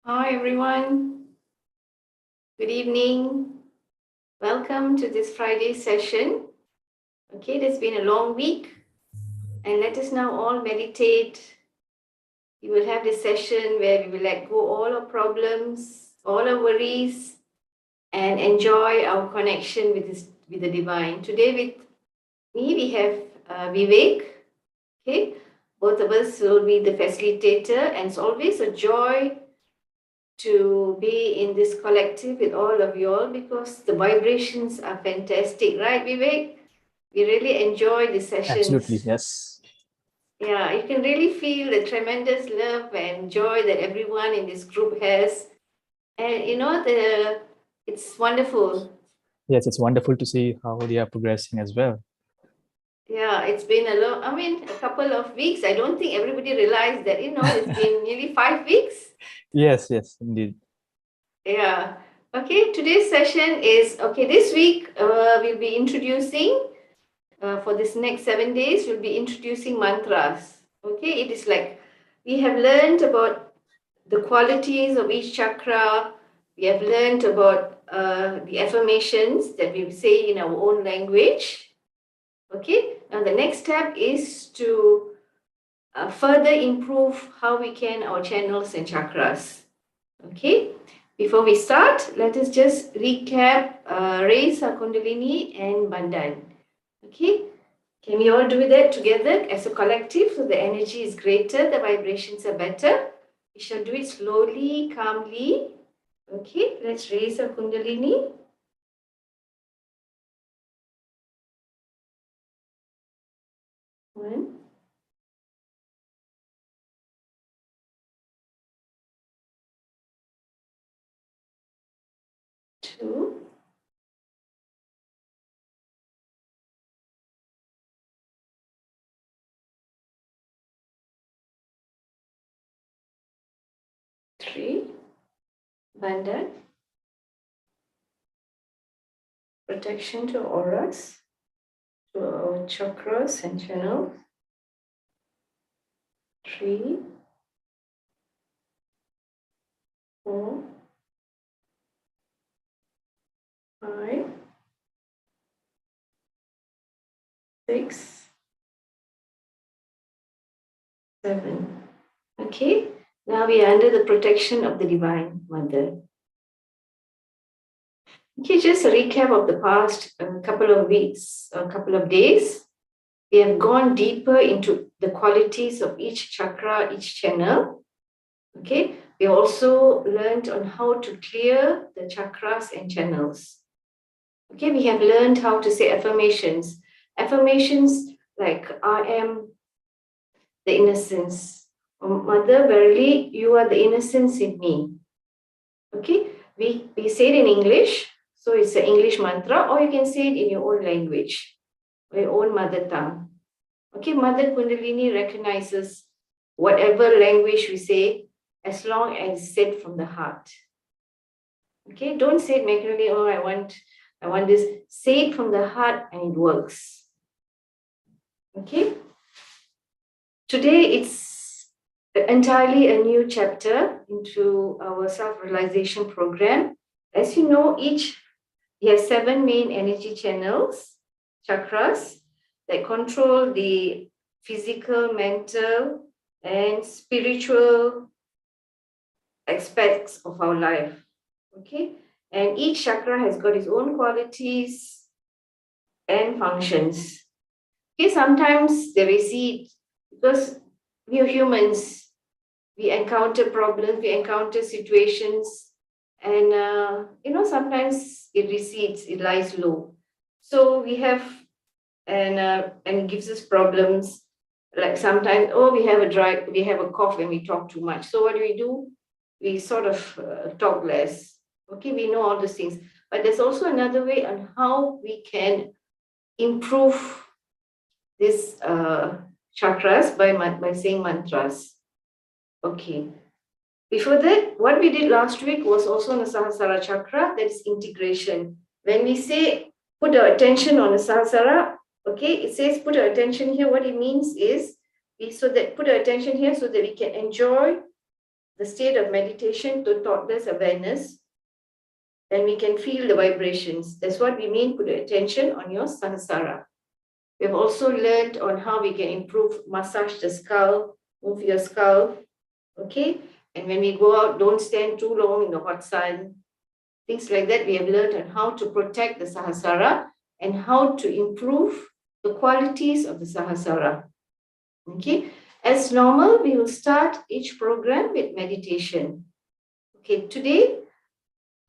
Hi everyone, good evening. Welcome to this Friday session. Okay, it's been a long week, and let us now all meditate. We will have this session where we will let go all our problems, all our worries, and enjoy our connection with the divine. Today with me we have Vivek. Okay, both of us will be the facilitator, and it's always a joy to be in this collective with all of you all because the vibrations are fantastic, right, Vivek? We really enjoy the Absolutely, sessions. yes. Yeah, you can really feel the tremendous love and joy that everyone in this group has. And it's wonderful. Yes, it's wonderful to see how they are progressing as well. Yeah, it's been a couple of weeks. I don't think everybody realized that, it's been nearly 5 weeks. Yes, indeed. Yeah. Okay, today's session is okay. This week, we'll be introducing for this next 7 days, we'll be introducing mantras. Okay, it is like we have learned about the qualities of each chakra. We have learned about the affirmations that we say in our own language. Okay, now the next step is to further improve how we can our channels and chakras. Okay, before we start, let us just recap, raise our Kundalini and Bandhan. Okay, can we all do that together as a collective so the energy is greater, the vibrations are better? We shall do it slowly, calmly. Okay, let's raise our Kundalini. One, two, three. Bandhan, protection to auras, to our chakras and channels. Three, four, five, six, seven. Okay, now we are under the protection of the Divine Mother. Okay, just a recap of the past couple of weeks, a couple of days. We have gone deeper into the qualities of each chakra, each channel. Okay, we also learned on how to clear the chakras and channels. Okay, we have learned how to say affirmations. Affirmations like I am the innocence. Mother, verily, you are the innocence in me. Okay, we say it in English, so it's an English mantra, or you can say it in your own language, or your own mother tongue. Okay, Mother Kundalini recognizes whatever language we say as long as said from the heart. Okay, don't say it mechanically, oh, I want this. Say it from the heart and it works. Okay, today it's entirely a new chapter into our self-realization program. As you know, we have 7 main energy channels, chakras, that control the physical, mental, and spiritual aspects of our life. Okay, and each chakra has got its own qualities and functions. Okay, sometimes they recede because we are humans, we encounter problems, we encounter situations, and sometimes it recedes, it lies low. So we have, and it gives us problems. Like sometimes, oh, we have a cough, and we talk too much. So what do? We sort of talk less. Okay, we know all these things, but there's also another way on how we can improve this chakras by saying mantras. Okay. Before that, what we did last week was also on the Sahasrara chakra, that is integration. When we say put our attention on the Sahasrara, okay, it says put our attention here. What it means is put our attention here so that we can enjoy the state of meditation to thoughtless awareness, then we can feel the vibrations. That's what we mean, put attention on your Sahasrara. We have also learned on how we can improve, massage the skull, move your skull, okay? And when we go out, don't stand too long in the hot sun. Things like that, we have learned on how to protect the Sahasrara and how to improve the qualities of the Sahasrara. Okay, as normal, we will start each program with meditation. Okay, today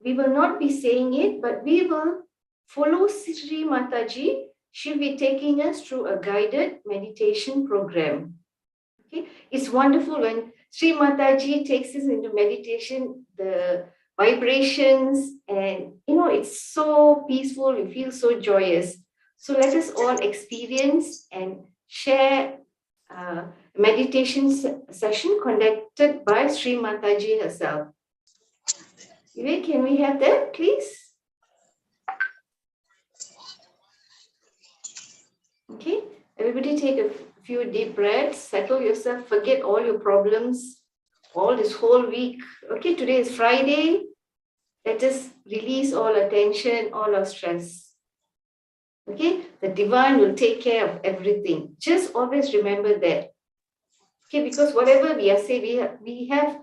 we will not be saying it, but we will follow Sri Mataji. She'll be taking us through a guided meditation program. Okay, it's wonderful when Sri Mataji takes us into meditation, the vibrations, and it's so peaceful, we feel so joyous. So let us all experience and share meditation session conducted by Sri Mataji herself. Vivek, can we have that, please? Okay, everybody take a few deep breaths, settle yourself, forget all your problems, all this whole week. Okay, today is Friday. Let us release all our tension, all our stress. Okay, the divine will take care of everything. Just always remember that. Okay, because whatever we are saying, we have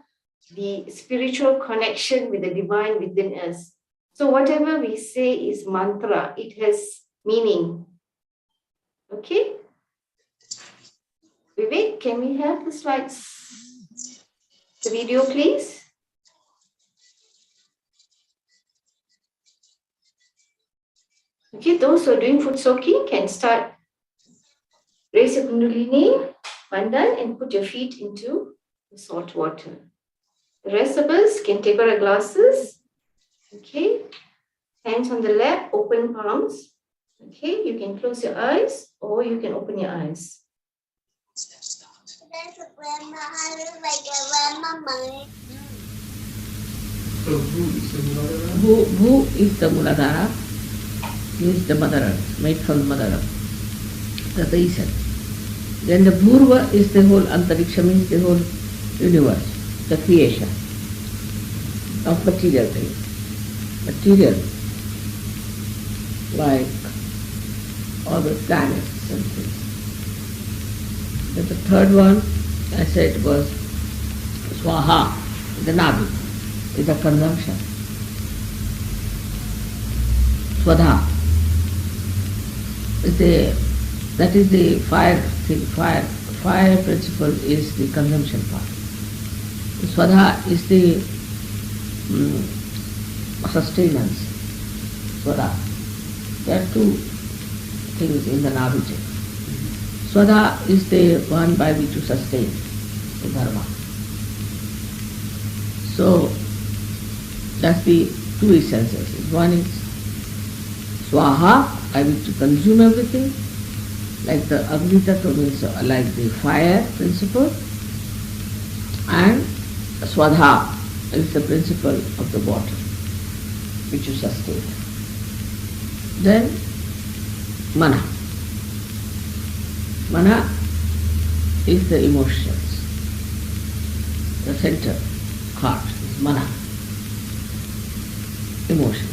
the spiritual connection with the divine within us. So whatever we say is mantra, it has meaning. Okay? Vivek, can we have the slides, the video, please? Okay, those who are doing foot soaking can start. Raise your Kundalini, Bandhan, and put your feet into the salt water. The rest of us can take our glasses. Okay, hands on the lap, open palms. Okay, you can close your eyes or you can open your eyes. Bhu is the Muladhara, means the mother earth, made from the mother earth. That's the East. Then the Bhurva is the whole Antariksha, means the whole universe, the creation of material things. Material, like all the planets and things. Then the third one, I said, was Swaha, the Nabi, is the consumption. Swadha is that is the fire thing. Fire principle is the consumption part. Swadha is the sustenance. Swadha. There are two things in the Navijay. Swadha is the one by which you sustain the dharma. So that's the two essences. One is Swaha, by which you consume everything, like the Agni Tattva means like the fire principle, and Swadha is the principle of the water which you sustain. Then Mana. Mana is the emotions. The center, heart, is Mana. Emotions.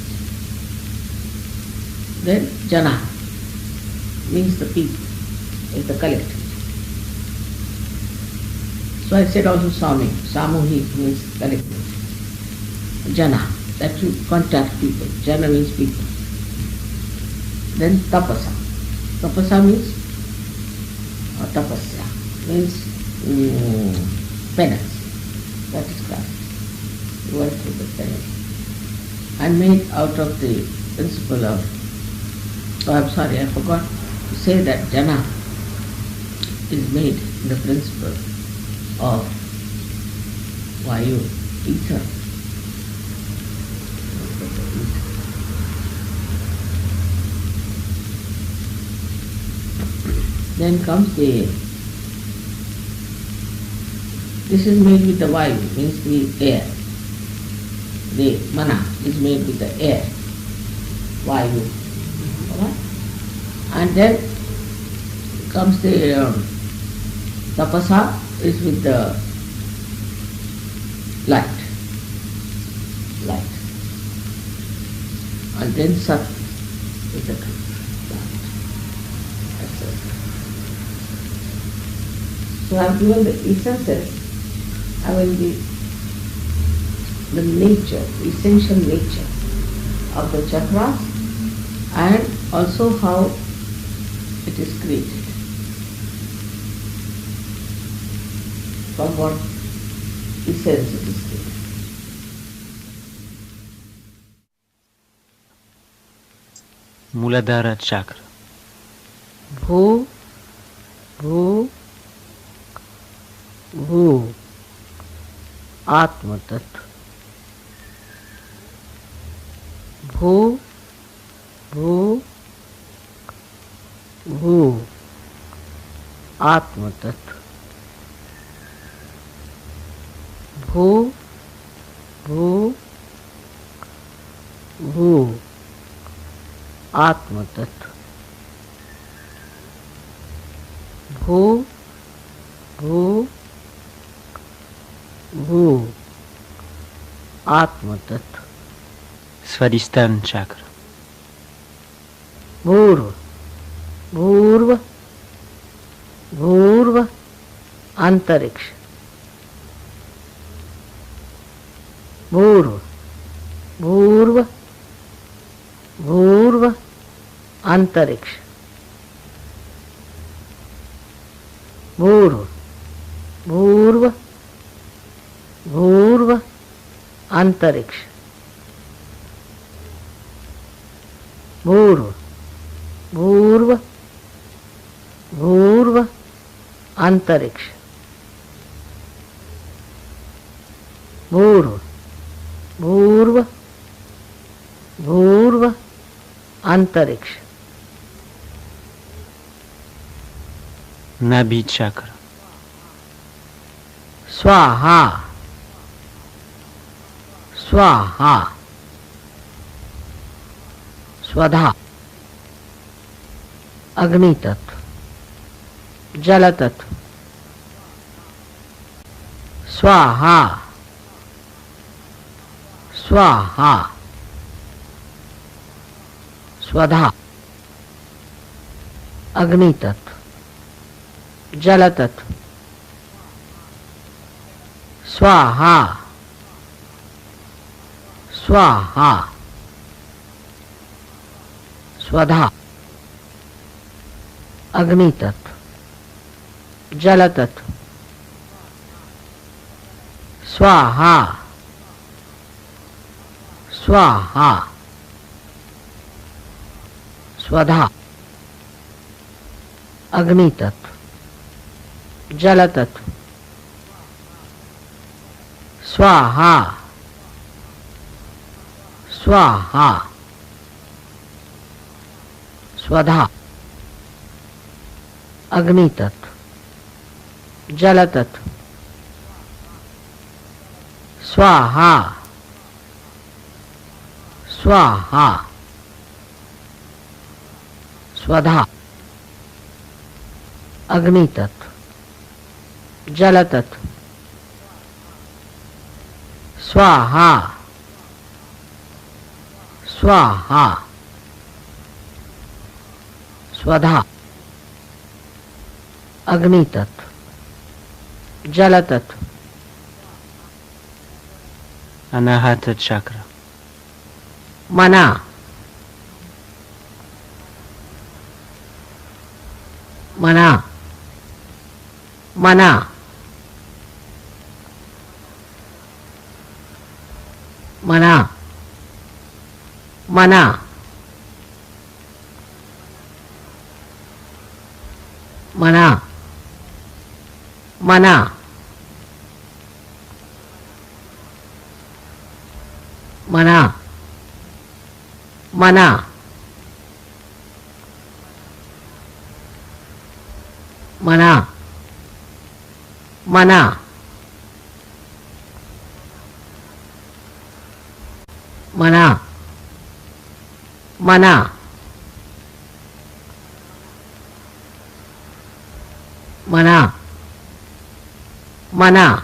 Then Jana means the people, is the collective. So I said also Sami, Samuhi means collective. Jana, that you contact people. Jana means people. Then Tapasa. Tapasa means tapasya, means penance. That is Christ. You went through the penance. I made out of the principle of, I'm sorry, I forgot to say that Jana is made in the principle of Vayu, ether. Then comes the, this is made with the Vayu, means the air. The Mana is made with the air, Vayu. Alright? And then comes the Tapasa, is with the light, light, and then Sat is the truth. That's it. So I have given the essences, I will give the nature, essential nature of the chakras and also how it is created. From what essence it is created. Muladhara chakra. Bhu, bhu, bhu, Atma Tattva. Bhu, bhu, bhu, Atma Tattva. Bhu, bhu, bhu, Atma Tattva. Bhu, bhu, bhu, Atma Tattva. Svadhisthana chakra. Bhurva, bhurva, bhurva, Antariksha. Bhurva, bhurva, bhurva, Antariksha. Bhurva, bhurva, bhurva, Antariksha. Bhurva, bhurva, bhurva, Antariksha. Bhurva, bhurva, bhurva, Antariksha. Nabhi chakra. Swaha, Swaha, Swadha, Agni Tattva, Jala Tattva. Swaha, Swaha, Swadha, Agni Tattva, Jala Tattva. Swaha, Swaha, Swadha, Agni Tattva, Jala Tattva. Swaha, Swaha, Swadha, Agni Tattva, Jala Tattva. Swaha, Swaha, Swadha, Agni Tattva, Jala Tattva. Swaha, Swaha, Swadha, Agni Tattva, Jala Tattva. Swaha, Swaha, Swadha, Agni Tattva, Jala Tattva. Anahata chakra. Mana, Mana, Mana, Mana, Mana, Mana, Mana, Mana, Mana, Mana, Mana, Mana, Mana, Mana, Mana,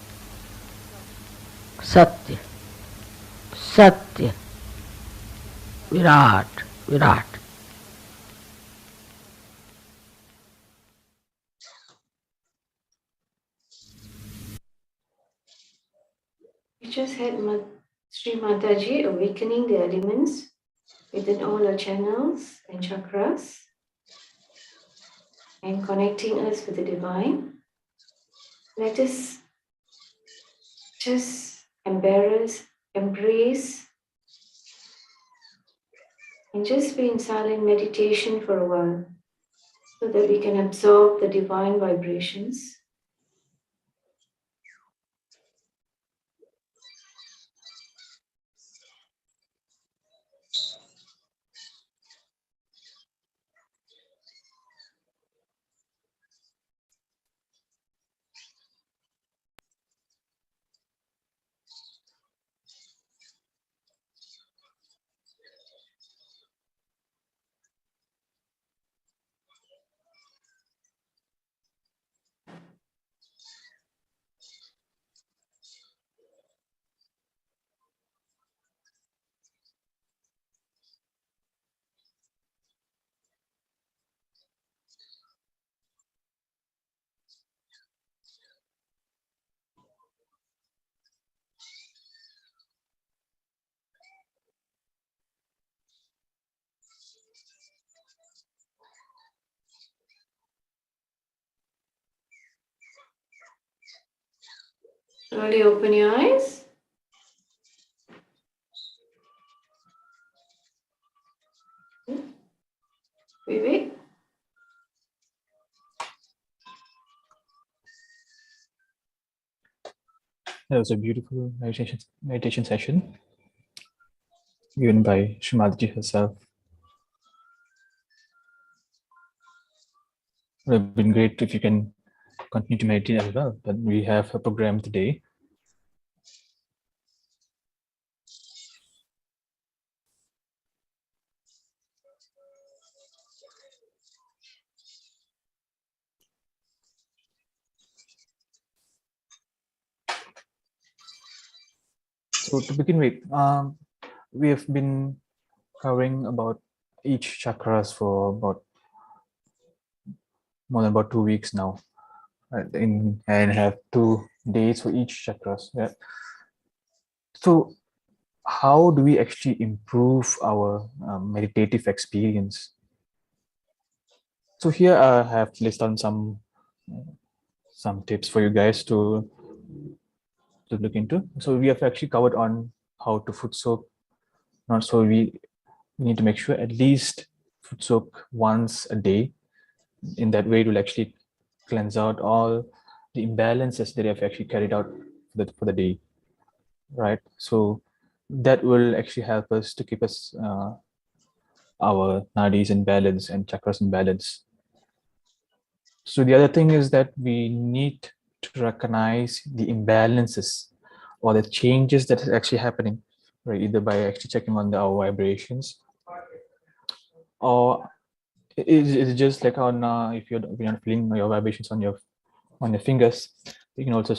Satya, Satya, Virat, Virat. We just had Sri Mataji awakening the elements within all our channels and chakras and connecting us with the divine. Let us just embrace, and just be in silent meditation for a while so that we can absorb the divine vibrations. Slowly open your eyes. Vivek. That was a beautiful meditation session given by Srimati herself. It would have been great if you can continue to meditate as well, but we have a program today. So to begin with, we have been covering about each chakras for about more than about 2 weeks now, and have 2 days for each chakras. Yeah. So how do we actually improve our meditative experience? So here I have listed on some tips for you guys to look into. So we have actually covered on how to foot soak. Not so we need to make sure at least foot soak once a day. In that way, it will actually cleanse out all the imbalances that you have actually carried out for the day, right? So that will actually help us to keep us our nadis in balance and chakras in balance. So the other thing is that we need to recognize the imbalances or the changes that is actually happening, right? Either by actually checking on our vibrations, or it's just like on if you're not feeling your vibrations on your fingers, you can also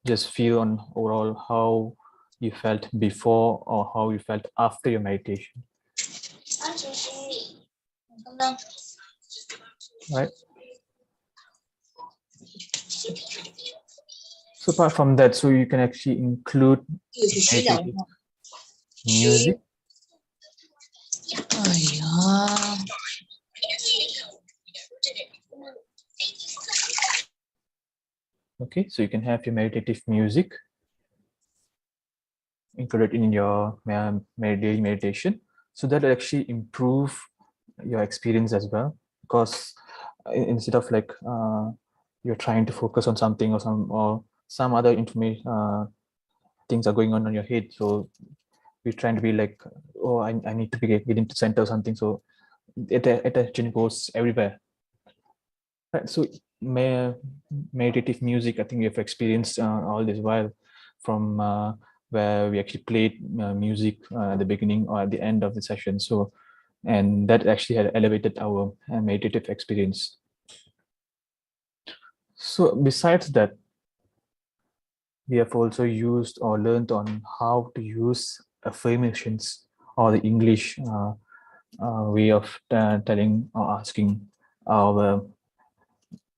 just feel on overall how you felt before or how you felt after your meditation, right? So apart from that, so you can actually include meditative music. Okay, so you can have your meditative music included in your daily meditation, so that will actually improve your experience as well, because instead of like you're trying to focus on something or some other information things are going on your head, so we're trying to be like, oh, I need to be getting to center or something, so attention goes everywhere, right? So meditative music, I think we have experienced all this while, from where we actually played music at the beginning or at the end of the session. So, and that actually had elevated our meditative experience. So besides that, we have also used or learned on how to use affirmations or the English way of telling or asking our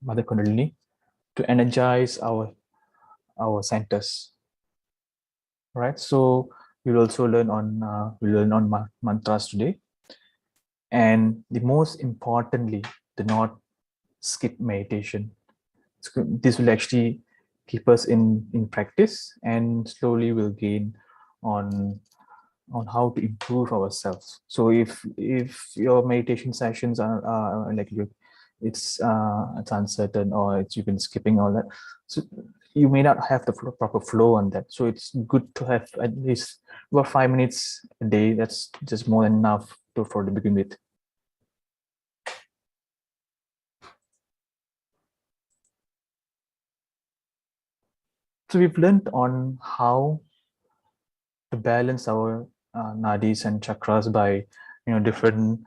Mother Kundalini to energize our centers, right? So we'll also learn on mantras today, and the most importantly, do not skip meditation. This will actually keep us in practice, and slowly we'll gain on how to improve ourselves. So if your meditation sessions are like it's uncertain, or you've been skipping all that, so you may not have the proper flow on that. So it's good to have at least about 5 minutes a day. That's just more than enough to begin with. So we've learned on how to balance our nadis and chakras by different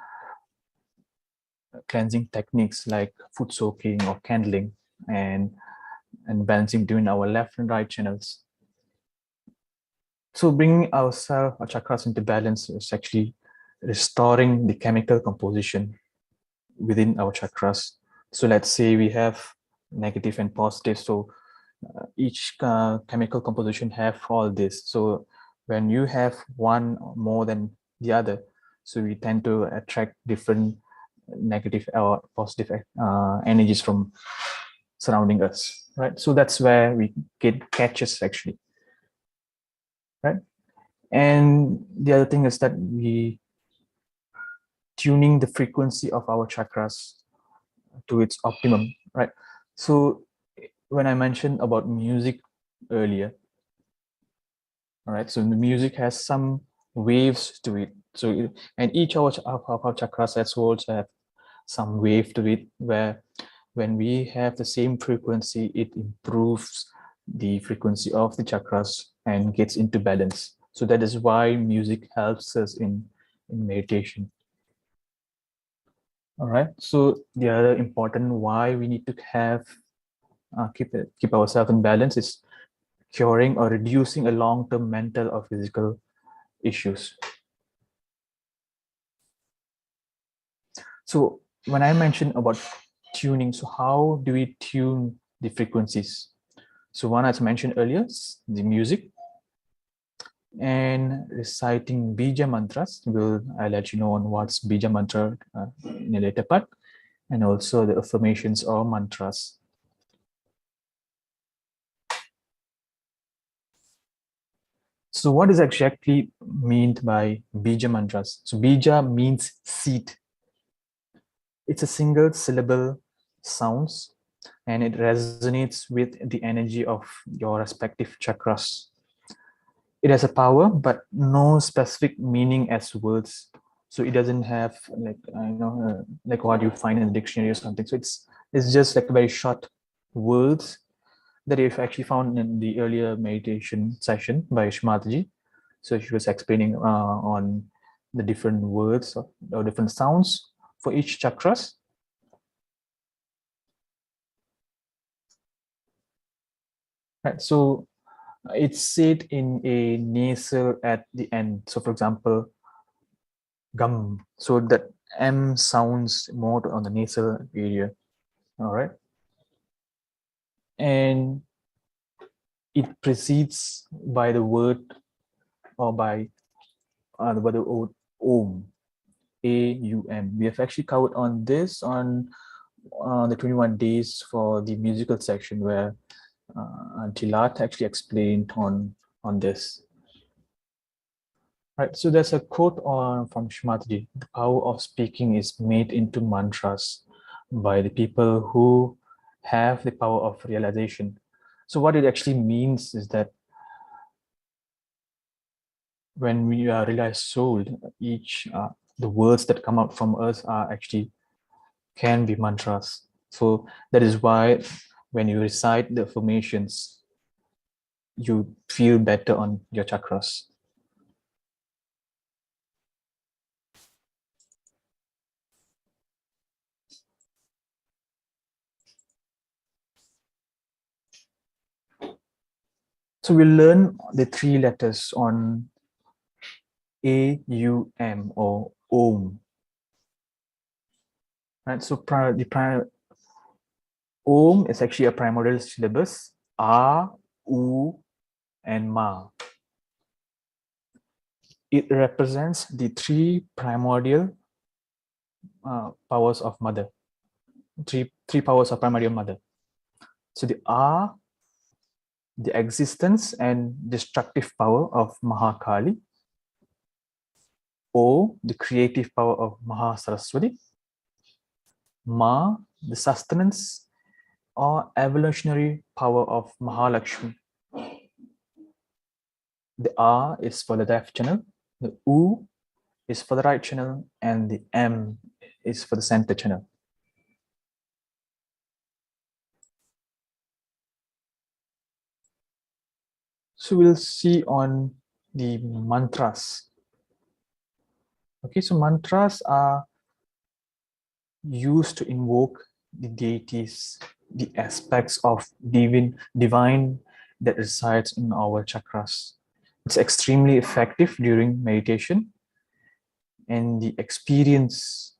cleansing techniques like foot soaking or candling, and balancing between our left and right channels. So bringing our chakras into balance is actually restoring the chemical composition within our chakras. So let's say we have negative and positive. So each chemical composition have all this. So when you have one more than the other, so we tend to attract different negative or positive energies from surrounding us, right? So that's where we get catches actually, right? And the other thing is that we tuning the frequency of our chakras to its optimum, right? So when I mentioned about music earlier, all right, so the music has some waves to it. So and each of our chakras also have some wave to it, where when we have the same frequency, it improves the frequency of the chakras and gets into balance. So that is why music helps us in meditation. All right. So the other important why we need to have keep ourselves in balance is curing or reducing a long-term mental or physical issues. So when I mentioned about tuning, so how do we tune the frequencies? So one, as mentioned earlier, the music, and reciting bija mantras. I'll let you know on what's bija mantra in a later part, and also the affirmations or mantras. So what is exactly meant by bija mantras? So bija means seed. It's a single syllable sounds, and it resonates with the energy of your respective chakras. It has a power, but no specific meaning as words. So it doesn't have like what you find in the dictionary or something. So it's just like very short words that you've actually found in the earlier meditation session by Shmataji. So she was explaining on the different words or different sounds for each chakras. Right. So it's said in a nasal at the end. So for example, gum. So that M sounds more on the nasal area. All right. And it precedes by the word or by the word Om. AUM. We have actually covered on this on the 21 days for the musical section, where Tilat actually explained on this. Right, so there's a quote from Shmataji: "The power of speaking is made into mantras by the people who have the power of realization." So what it actually means is that when we are realized soul, each the words that come out from us are actually can be mantras. So that is why when you recite the affirmations, you feel better on your chakras. So we'll learn the 3 letters on AUM or Om. Right, so Om is actually a primordial syllabus, A, U, and Ma. It represents the 3 primordial powers of mother, three powers of primordial mother. So the A, the existence and destructive power of Mahakali. O, the creative power of Mahasaraswati. Ma, the sustenance or evolutionary power of Mahalakshmi. The R is for the left channel, the U is for the right channel, and the M is for the center channel. So we'll see on the mantras. Okay, so mantras are used to invoke the deities, the aspects of divine that resides in our chakras. It's extremely effective during meditation, and the experience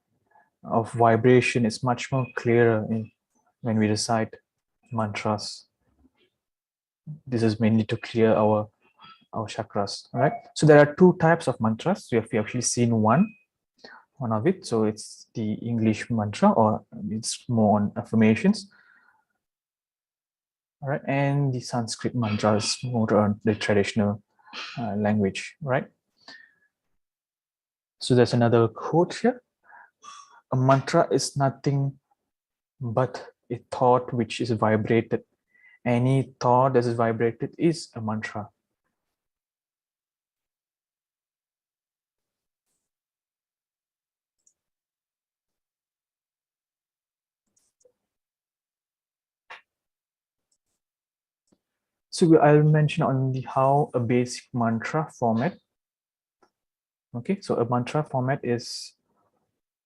of vibration is much more clearer when we recite mantras. This is mainly to clear our chakras. All right. So there are 2 types of mantras. We have actually seen one of it. So it's the English mantra, or it's more on affirmations. All right, and the Sanskrit mantras more on the traditional language. Right. So there's another quote here. A mantra is nothing but a thought which is vibrated. Any thought that is vibrated is a mantra. So I'll mention on the how a basic mantra format. Okay, so a mantra format is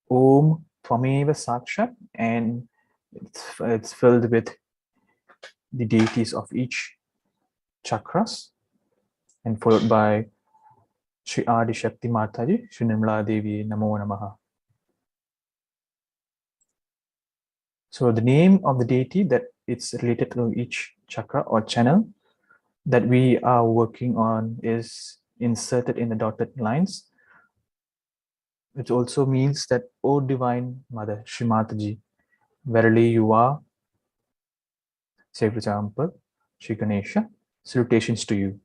Om Tvameva Sakshat, and it's filled with the deities of each chakras, and followed by Shri Adi Shakti Mataji, Shri Nirmala Devi Namo Namaha. So the name of the deity that it's related to each chakra or channel that we are working on is inserted in the dotted lines. It also means that, O Divine Mother, Shri Mataji, verily you are, say for example, Shri Ganesha, salutations to you.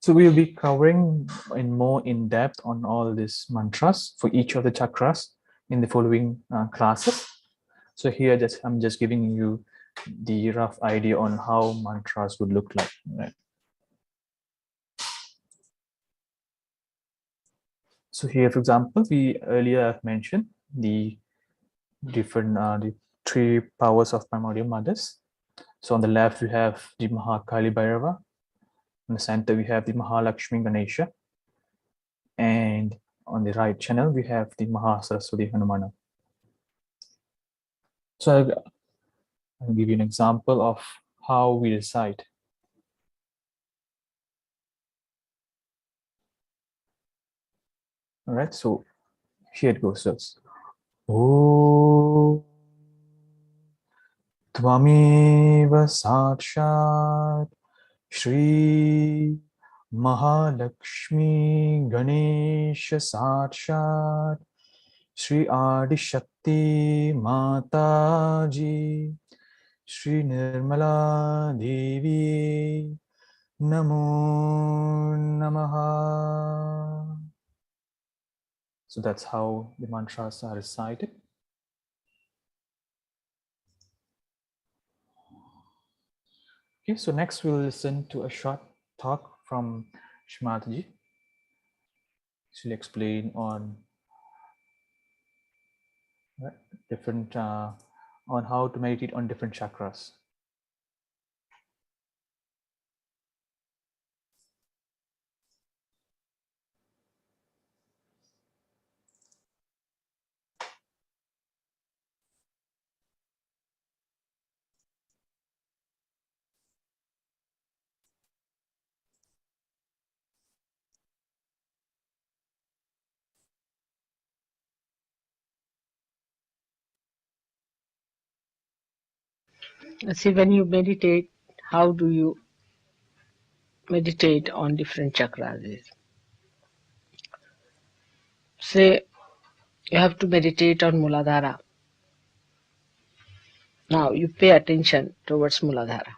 So we will be covering in depth on all these mantras for each of the chakras in the following classes. So here I'm just giving you the rough idea on how mantras would look like. Right? So here, for example, we earlier mentioned the different the 3 powers of primordial mothers. So on the left, we have the Mahakali Bhairava. In the center, we have the Mahalakshmi Ganesha. And on the right channel, we have the Mahasaraswati Hanumana. So I'll give you an example of how we recite. All right, so here it goes. Om Tvameva Sakshat Shri Mahalakshmi Ganesha Sakshat Shri Adi Shakti Mataji Shri Nirmala Devi Namo Namaha. So that's how the mantras are recited. Okay, so next we'll listen to a short talk from Shmataji. She'll explain on different on how to meditate on different chakras. See, when you meditate, how do you meditate on different chakras? Say you have to meditate on Muladhara. Now you pay attention towards Muladhara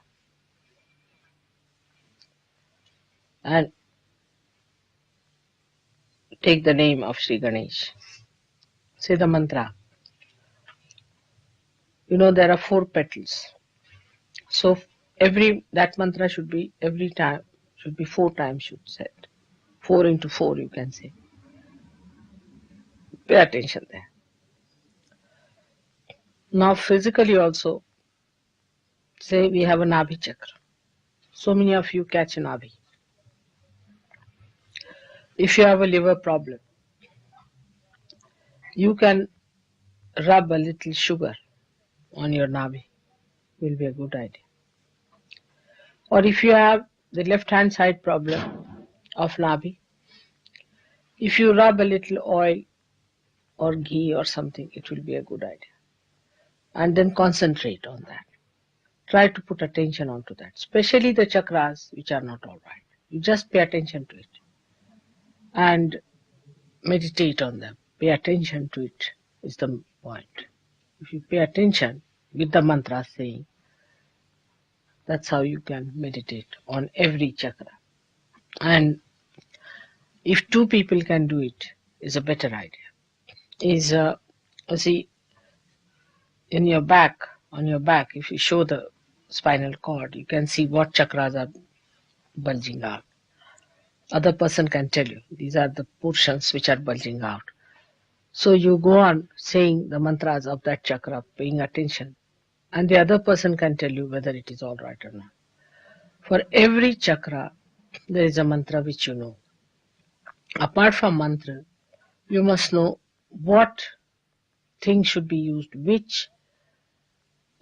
and take the name of Sri Ganesh. Say the mantra. You know there are 4 petals. So that mantra should be every time, should be 4 times should set. 4 into 4 you can say. Pay attention there. Now physically also, say we have a Nabhi chakra. So many of you catch a Nabhi. If you have a liver problem, you can rub a little sugar on your Nabhi. Will be a good idea. Or if you have the left hand side problem of Nabhi, if you rub a little oil or ghee or something, it will be a good idea. And then concentrate on that. Try to put attention onto that, especially the chakras which are not all right. You just pay attention to it and meditate on them. Pay attention to it is the point. If you pay attention with the mantra saying, that's how you can meditate on every chakra. And if 2 people can do it, is a better idea. Is see in your back, on your back, if you show the spinal cord, you can see what chakras are bulging out. Other person can tell you these are the portions which are bulging out. So you go on saying the mantras of that chakra, paying attention, and the other person can tell you whether it is all right or not. For every chakra, there is a mantra which you know. Apart from mantra, you must know what thing should be used, which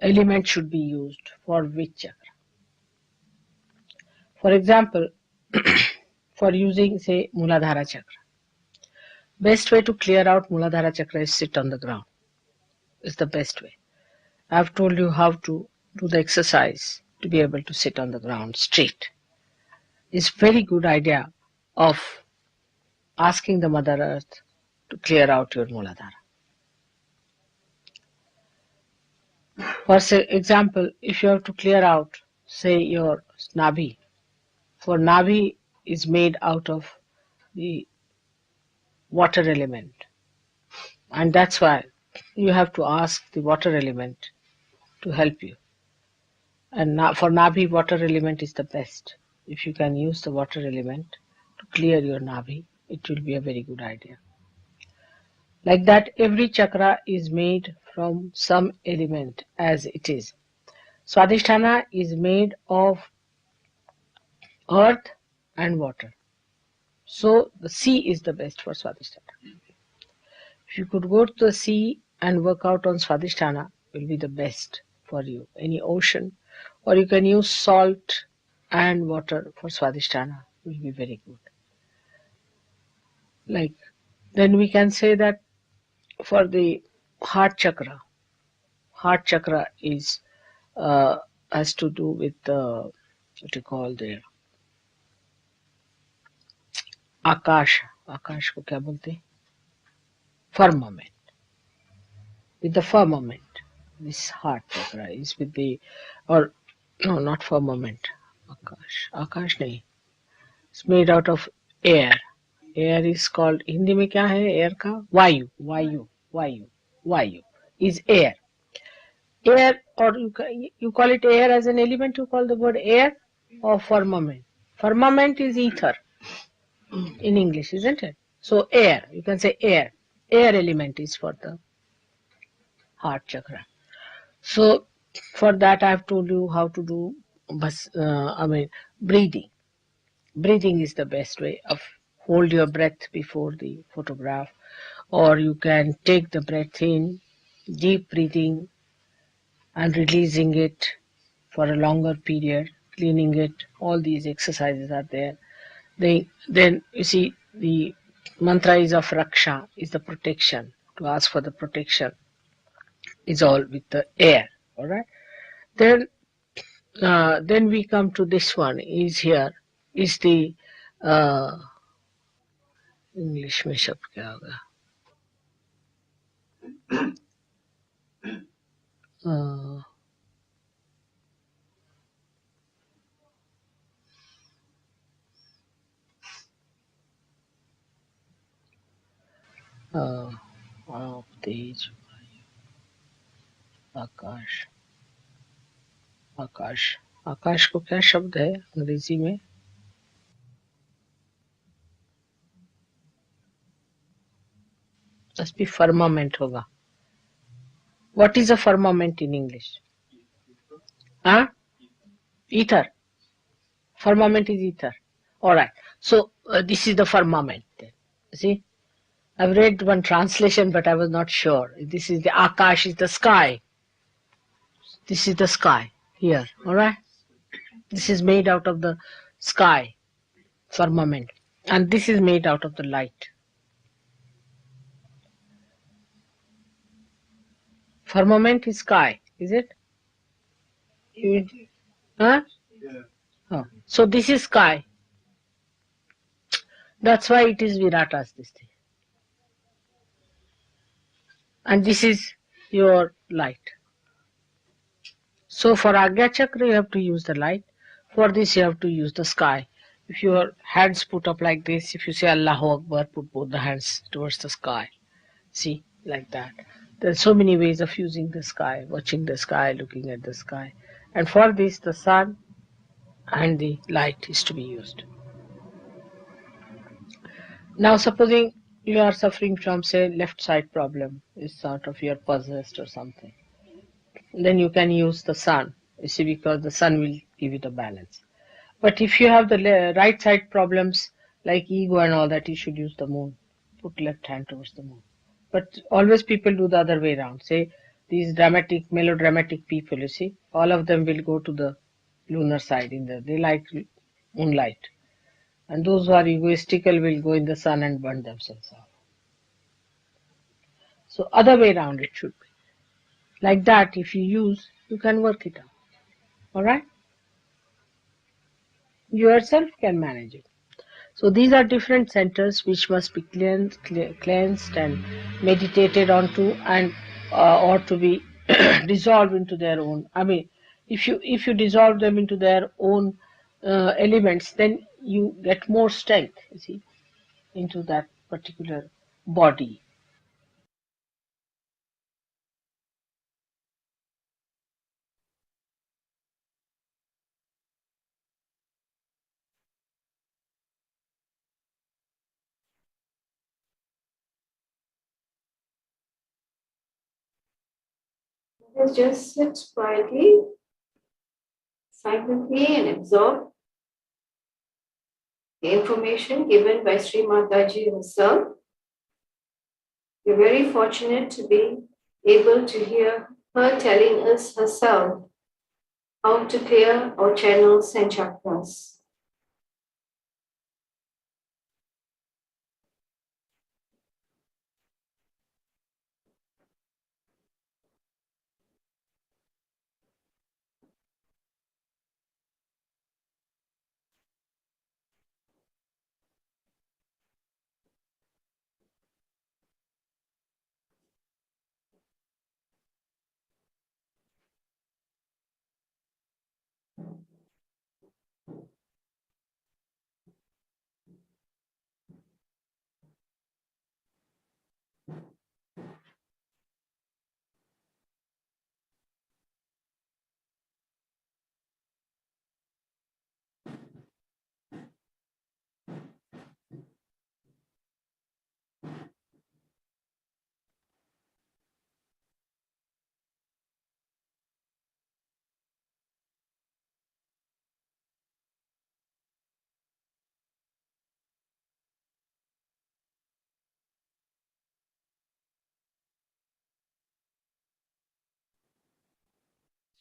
element should be used for which chakra. For example, for using, say, Muladhara chakra, best way to clear out Muladhara chakra is sit on the ground. Is the best way. I've told you how to do the exercise to be able to sit on the ground straight. It's very good idea of asking the Mother Earth to clear out your Muladhara. For example, if you have to clear out, say, your Nabhi, for Nabhi is made out of the water element, and that's why you have to ask the water element to help you. And for Nabhi, water element is the best. If you can use the water element to clear your Nabhi, it will be a very good idea. Like that, every chakra is made from some element as it is. Swadhisthana is made of earth and water. So the sea is the best for Swadhisthana. If you could go to the sea and work out on Swadhisthana, will be the best for you. Any ocean, or you can use salt and water for Swadhisthana, will be very good. Like, then we can say that for the heart chakra is has to do with what you call the आकाश को क्या बोलते हैं? Firmament. With the firmament, this heart chakra is with the, or no, not firmament. आकाश नहीं. It's made out of air. Air is called, Hindi में क्या है air का? वायु is air. Air, or you call it air as an element, you call the word air, or firmament. Firmament is ether in English, isn't it? So air, you can say air. Air element is for the heart chakra. So for that I have told you how to do breathing. Breathing is the best way of hold your breath before the photograph, or you can take the breath in, deep breathing and releasing it for a longer period, cleaning it. All these exercises are there. Then you see the mantra is of Raksha, is the protection, to ask for the protection is all with the air, all right? Then we come to this one. Is here is the English में शब्द क्या होगा तेज आकाश आकाश आकाश को क्या शब्द है अंग्रेजी में must be firmament होगा what is a firmament in English ether firmament is ether all right so this is the firmament then see I've read one translation but I was not sure this is the akash is the sky this is the sky here all right this is made out of the sky firmament and this is made out of the light firmament is sky is it huh oh. So this is sky that's why it is viratas this thing and this is your light so for agya chakra you have to use the light for this you have to use the sky if your hands put up like this if you say Allahu Akbar put both the hands towards the sky see like that there's so many ways of using the sky watching the sky looking at the sky and for this the sun and the light is to be used now supposing you are suffering from say left side problem is sort of you're possessed or something then you can use the sun you see because the sun will give you the balance but if you have the right side problems like ego and all that you should use the moon put left hand towards the moon but always people do the other way around say these dramatic melodramatic people you see all of them will go to the lunar side they like moonlight and those who are egoistical will go in the sun and burn themselves out so other way around it should be like that if you use you can work it out all right yourself can manage it so these are different centers which must be cleansed and meditated onto and or to be dissolved into their own I mean if you dissolve them into their own elements then you get more strength you see into that particular body Let's just sit quietly, silently, and absorb the information given by Sri Mataji herself. We're very fortunate to be able to hear her telling us herself how to clear our channels and chakras.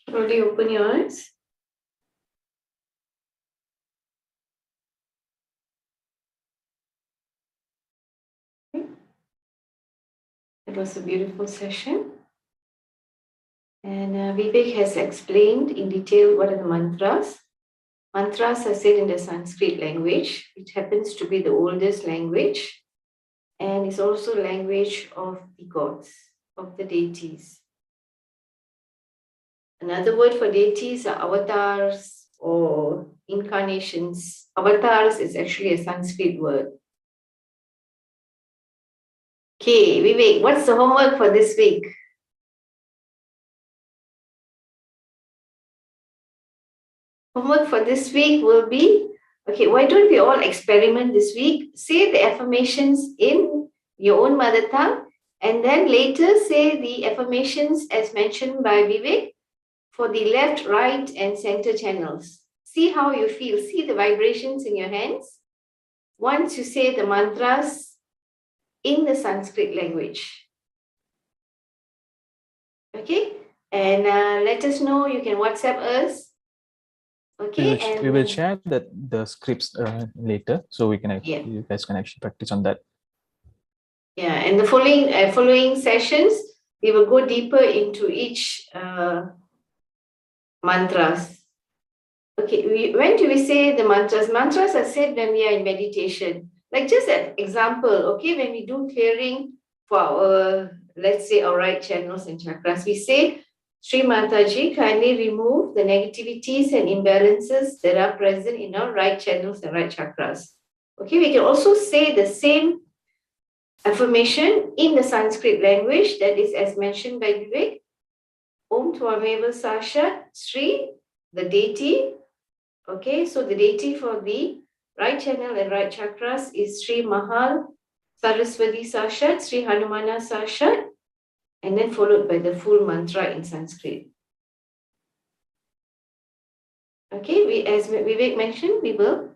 Slowly open your eyes. It was a beautiful session. And Vivek has explained in detail what are the mantras. Mantras are said in the Sanskrit language, which happens to be the oldest language, and is also language of the gods, of the deities. Another word for deities are avatars or incarnations. Avatars is actually a Sanskrit word. Okay, Vivek, what's the homework for this week? Homework for this week will be, okay, why don't we all experiment this week? Say the affirmations in your own mother tongue, and then later say the affirmations as mentioned by Vivek for the left, right, and center channels. See how you feel. See the vibrations in your hands. Once you say the mantras in the Sanskrit language. Okay, and let us know. You can WhatsApp us. Okay, We will share the scripts later, so we can you guys can actually practice on that. Yeah, and the following sessions, we will go deeper into each mantras. Okay, when do we say the mantras? Mantras are said when we are in meditation. Like just an example, okay, when we do clearing for our, let's say, our right channels and chakras, we say, Sri Mataji, kindly remove the negativities and imbalances that are present in our right channels and right chakras. Okay, we can also say the same affirmation in the Sanskrit language, that is as mentioned by Vivek. Om Tvameva Sasha, Sri, the deity. Okay, so the deity for the right channel and right chakras is Sri Mahal Saraswati Sashat, Sri Hanumana Sashat, and then followed by the full mantra in Sanskrit. Okay, as Vivek mentioned, we will.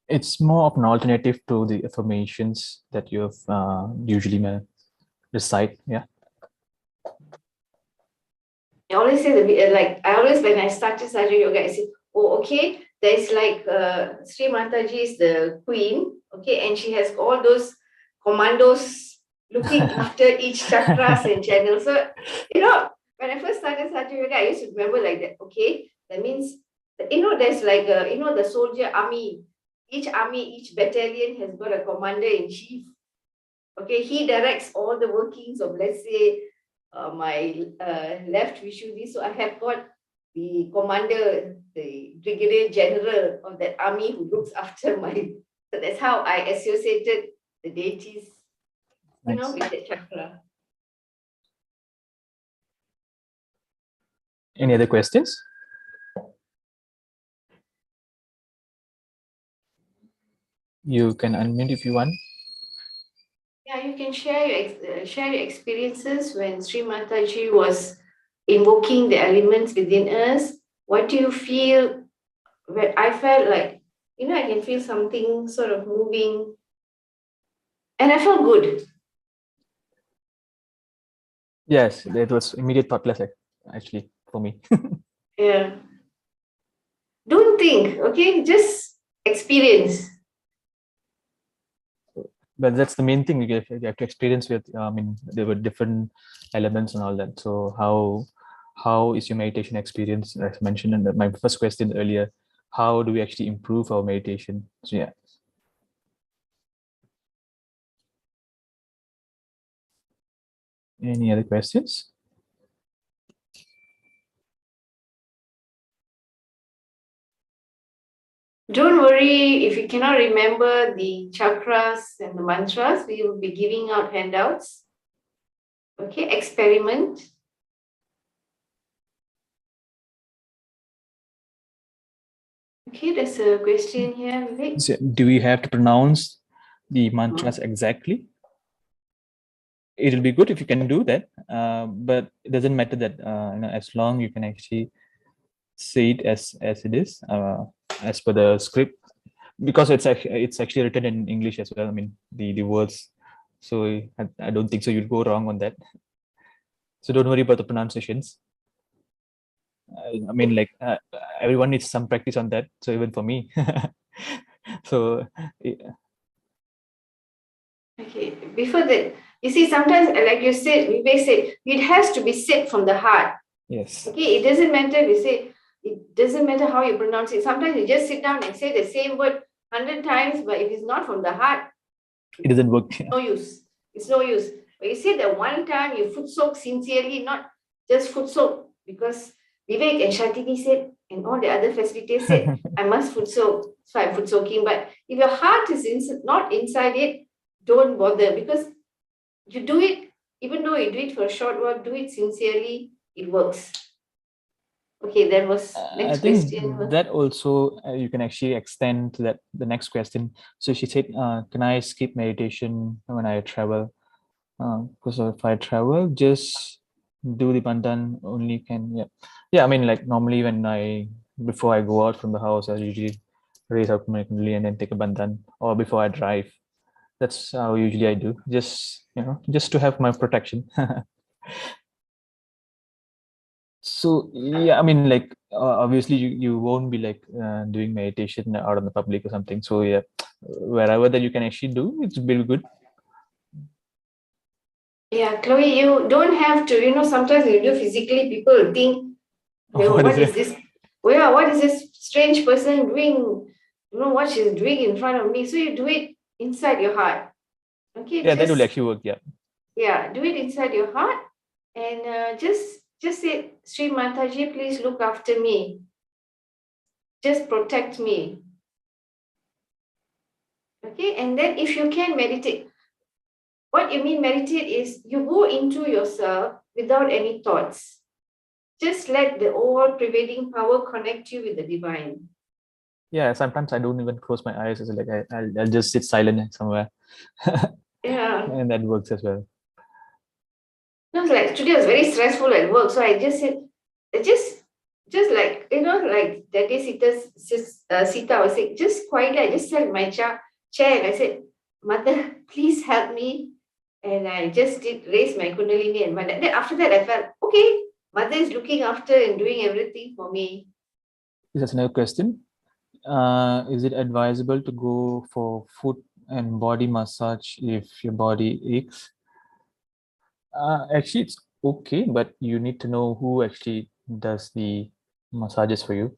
It's more of an alternative to the affirmations that you have usually recite. Yeah. I always say when I started SahajaYoga, I said, oh, okay, there's like Sri Mataji is the queen, okay, and she has all those commandos looking after each chakras and channels. So, when I first started SahajaYoga, I used to remember like that, okay, that means, there's like, the soldier army, each battalion has got a commander in chief. Okay, he directs all the workings of, let's say, my left Vishuddhi. So I have got the commander, the brigadier general of that army who looks after my. So that's how I associated the deities, with the chakra. Any other questions? You can unmute if you want. Yeah, you can share your experiences when Sri Mataji was invoking the elements within us. What do you feel? I felt like, I can feel something sort of moving, and I felt good. Yes, it was immediate thoughtless actually for me. Yeah. Don't think, okay? Just experience. But that's the main thing you have to experience with. I mean, there were different elements and all that. So how is your meditation experience? As mentioned in my first question earlier, how do we actually improve our meditation? So yeah. Any other questions? Don't worry if you cannot remember the chakras and the mantras, we will be giving out handouts. Okay, experiment. Okay, there's a question here, Vivek. So do we have to pronounce the mantras exactly? It'll be good if you can do that, but it doesn't matter that as long you can actually say it as it is, as per the script, because it's actually written in English as well. I mean the words, so I don't think so you'll go wrong on that. So don't worry about the pronunciations. I mean, like everyone needs some practice on that. So even for me. So. Okay, before that, You see, sometimes, like you said, Vivek said, it has to be said from the heart. Yes. Okay, it doesn't matter if you say, it doesn't matter how you pronounce it. Sometimes you just sit down and say the same word 100 times, but if it's not from the heart, It doesn't work. no use. It's no use. But you say that one time you foot soak sincerely, not just foot soak, because Vivek and Shantini said, and all the other facilitators said, I must foot soak, so I'm foot soaking. But if your heart is not inside it, don't bother, because you do it, even though you do it for a short while, do it sincerely, it works. Okay, that was I next think question. that also you can actually extend to that the next question. So she said, "Can I skip meditation when I travel? Because if I travel, just do the bandhan only can yeah. I mean, like normally when before I go out from the house, I usually raise up my kundalini and then take a bandhan, or before I drive. That's how usually I do. Just just to have my protection." So yeah, I mean, like obviously you won't be like doing meditation out in the public or something. So yeah, wherever that you can actually do, it's really good. Yeah, Chloe, you don't have to, sometimes you do physically, people will think, What is what is it? this? Oh yeah, what is this strange person doing? What she's doing in front of me. So you do it inside your heart. Okay, Yeah, that will actually work. Yeah. do it inside your heart, and just say, Sri Mataji, please look after me. Just protect me. Okay, and then if you can meditate, what you mean meditate is you go into yourself without any thoughts. Just let the all prevailing power connect you with the divine. Yeah, sometimes I don't even close my eyes. It's like I'll just sit silent somewhere. Yeah. And that works as well. No, like today was very stressful at work. So I just said, just like, like that day Sita was saying, just quietly, I just sat in my chair and I said, Mother, please help me. And I just did raise my Kundalini and then after that I felt, okay, Mother is looking after and doing everything for me. This is another question. Is it advisable to go for foot and body massage if your body aches? Actually, it's okay, but you need to know who actually does the massages for you.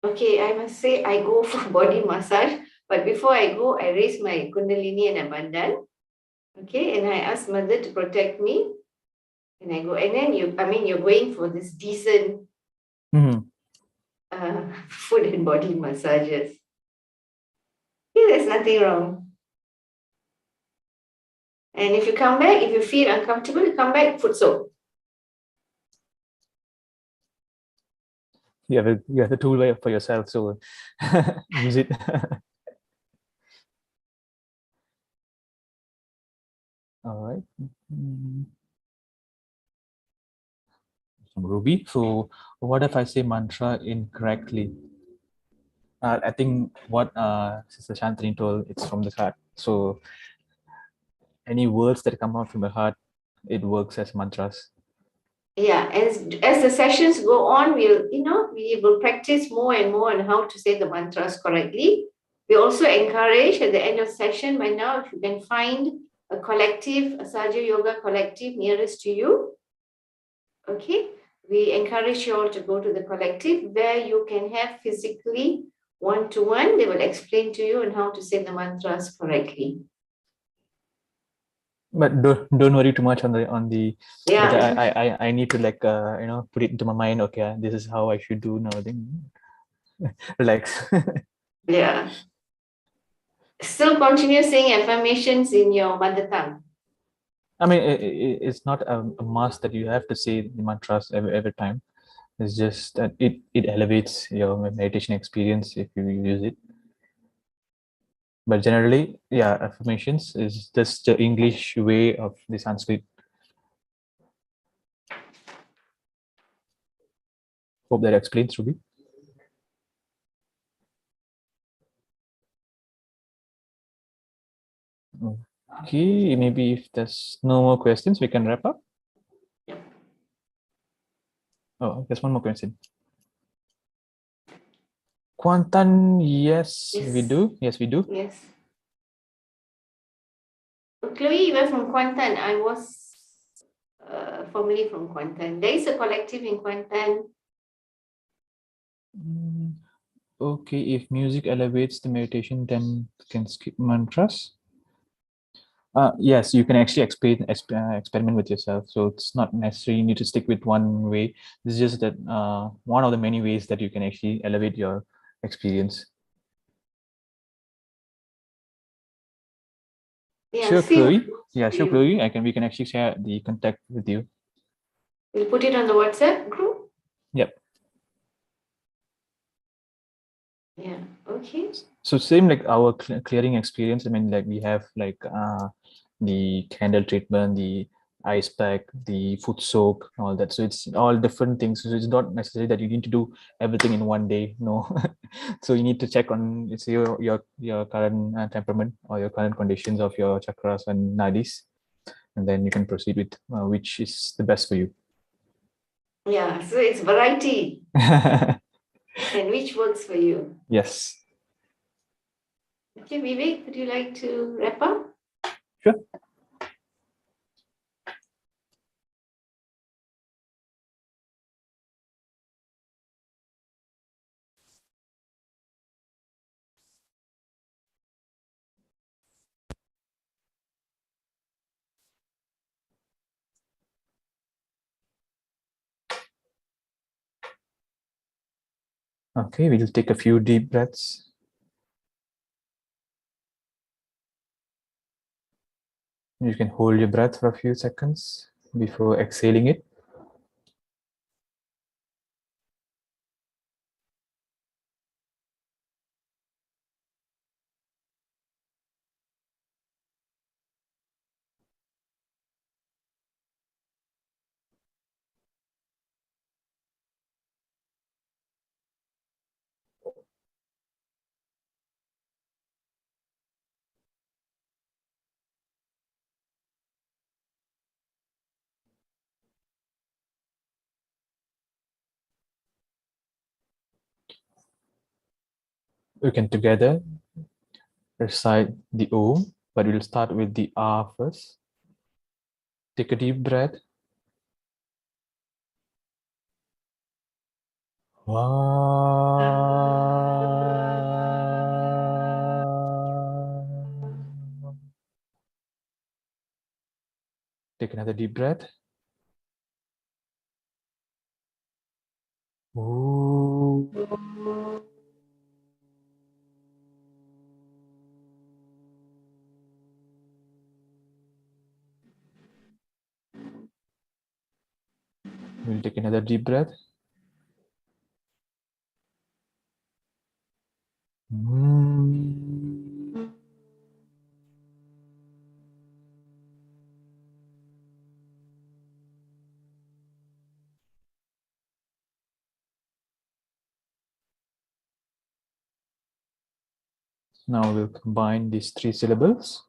Okay, I must say I go for body massage, but before I go, I raise my Kundalini and Abandon. Okay, and I ask Mother to protect me. And I go, and then you're going for this decent Mhm. foot and body massages. Yeah, there's nothing wrong. And if you come back, if you feel uncomfortable, you come back, foot soak. You have the tool for yourself, so use it. All right. Mm, From Ruby. So, what if I say mantra incorrectly? I think what Sister Shantini told, it's from the heart. So, any words that come out from the heart, it works as mantras. Yeah, as the sessions go on, we will practice more and more on how to say the mantras correctly. We also encourage at the end of session, by now, if you can find a collective, a SahajaYoga collective nearest to you, okay, we encourage you all to go to the collective where you can have physically one-to-one. They will explain to you on how to say the mantras correctly. But don't worry too much on the like Yeah. I need to like put it into my mind. Okay, this is how I should do now. Then relax. Yeah. Still continue saying affirmations in your mother tongue. I mean, it's not a must that you have to say the mantras every time. It's just that it elevates your meditation experience if you use it. But generally, yeah, affirmations is just the English way of the Sanskrit. Hope that explains, Ruby. Okay, maybe if there's no more questions, we can wrap up. Oh, there's one more question. Kuantan, yes, we Yes. do. Yes, we do. Yes. Chloe, you were from Kuantan. I was formerly from Kuantan. There is a collective in Kuantan. Okay, if music elevates the meditation, then can skip mantras. Yes, you can actually experiment with yourself. So it's not necessary you need to stick with one way. It's just that one of the many ways that you can actually elevate your experience. Yeah, Sure, same Chloe. Yeah, sure, you. Chloe. We can actually share the contact with you. We'll put it on the WhatsApp group. Yep. Yeah. Okay. So same like our clearing experience. I mean, like we have like the candle treatment, the ice pack, the foot soak, all that. So it's all different things. So it's not necessary that you need to do everything in one day. No. So you need to check on it's your current temperament or your current conditions of your chakras and nadis, and then you can proceed with which is the best for you. Yeah. So it's variety and which works for you. Yes. Okay, Vivek, would you like to wrap up? Sure. Okay, we'll take a few deep breaths. You can hold your breath for a few seconds before exhaling it. We can together recite the Om, but we'll start with the R first. Take a deep breath. Take another deep breath. Ooh. We'll take another deep breath. Now we'll combine these three syllables.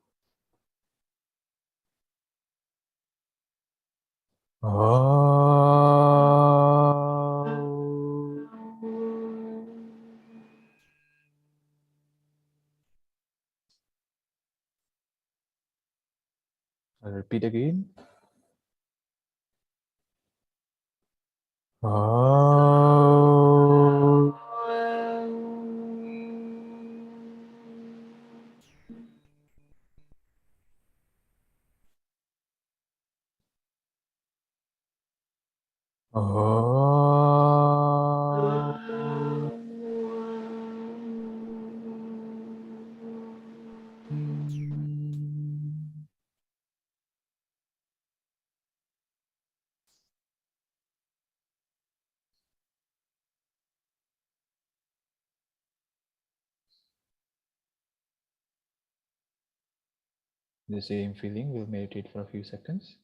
I'll repeat again. The same feeling, we'll meditate for a few seconds.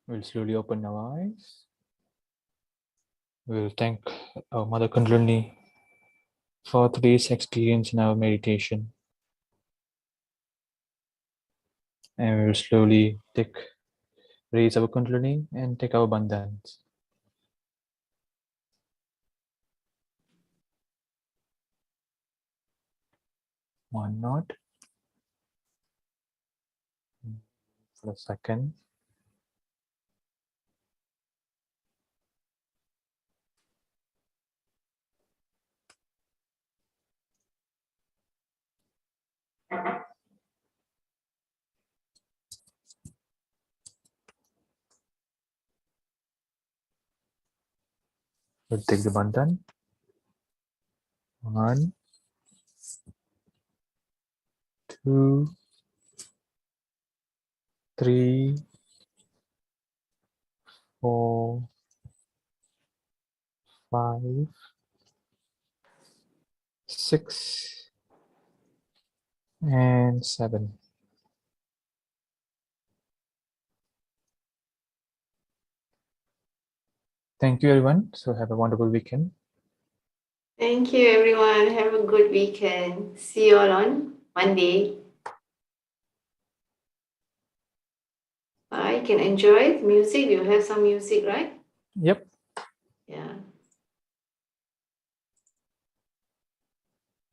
We'll slowly open our eyes. We'll thank our Mother Kundalini for today's experience in our meditation. And we'll slowly raise our Kundalini and take our bandhans. One knot. For a second. We'll take the bandhan. 1, 2, 3, 4, 5, 6, and 7. Thank you, everyone. So have a wonderful weekend. Thank you, everyone. Have a good weekend. See you all on Monday. I can enjoy music. You have some music, right? Yep. Yeah.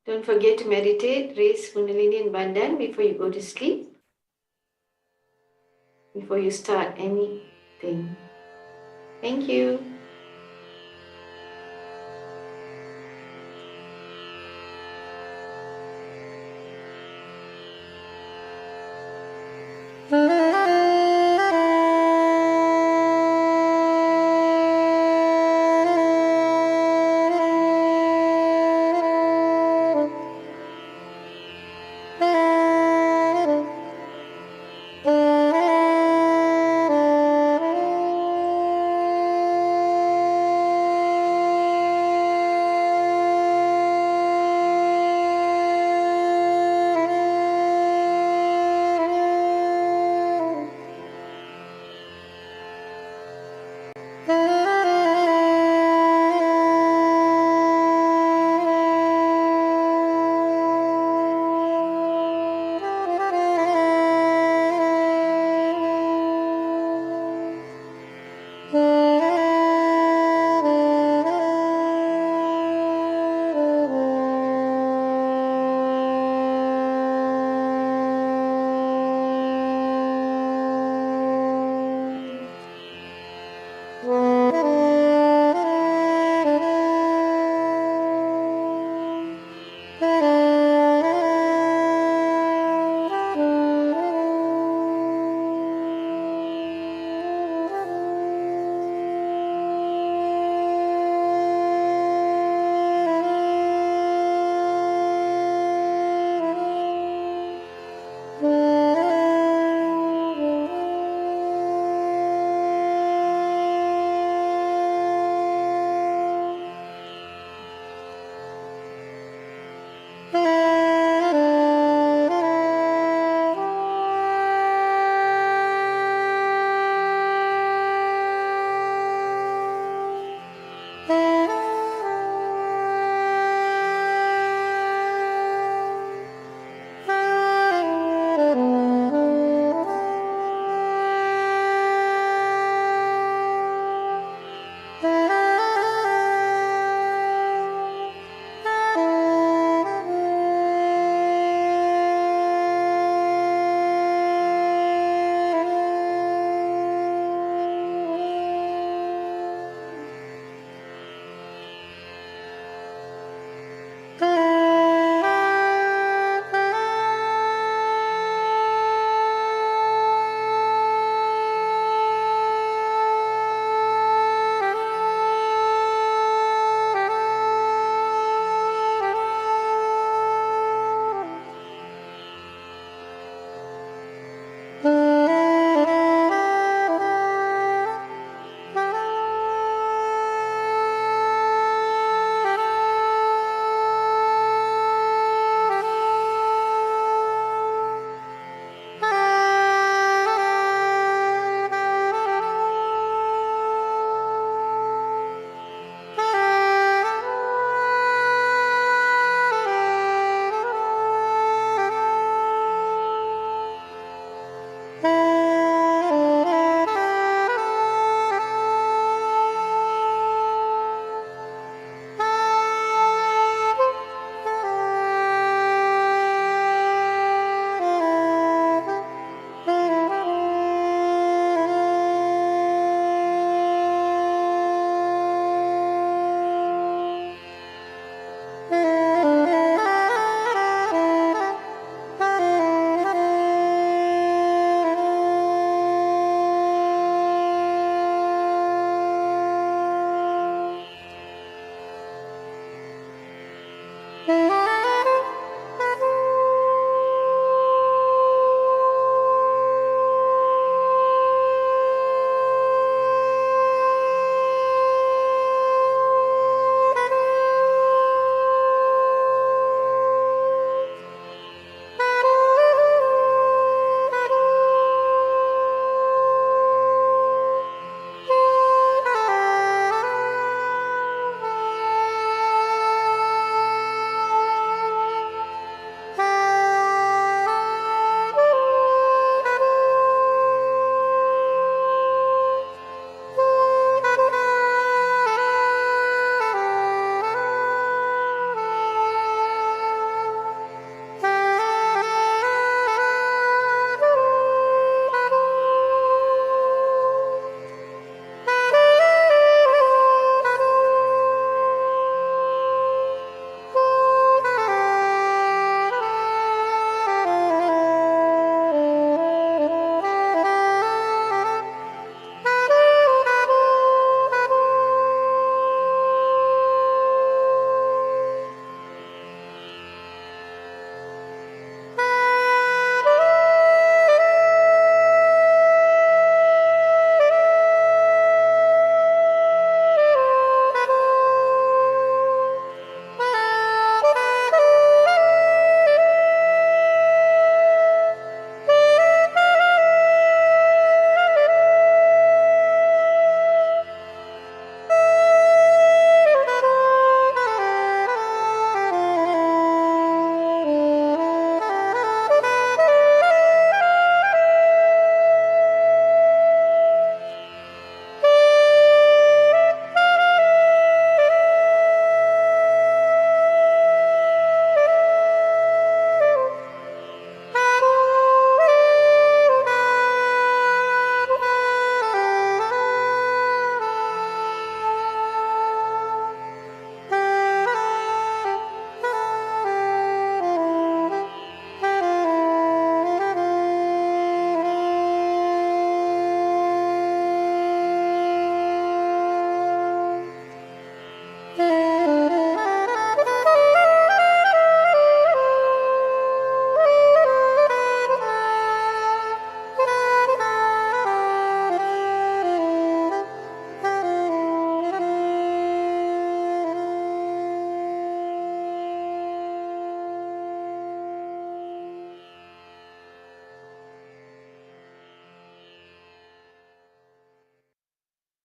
Don't forget to meditate, raise Kundalini and Bandhan before you go to sleep, before you start anything. Thank you.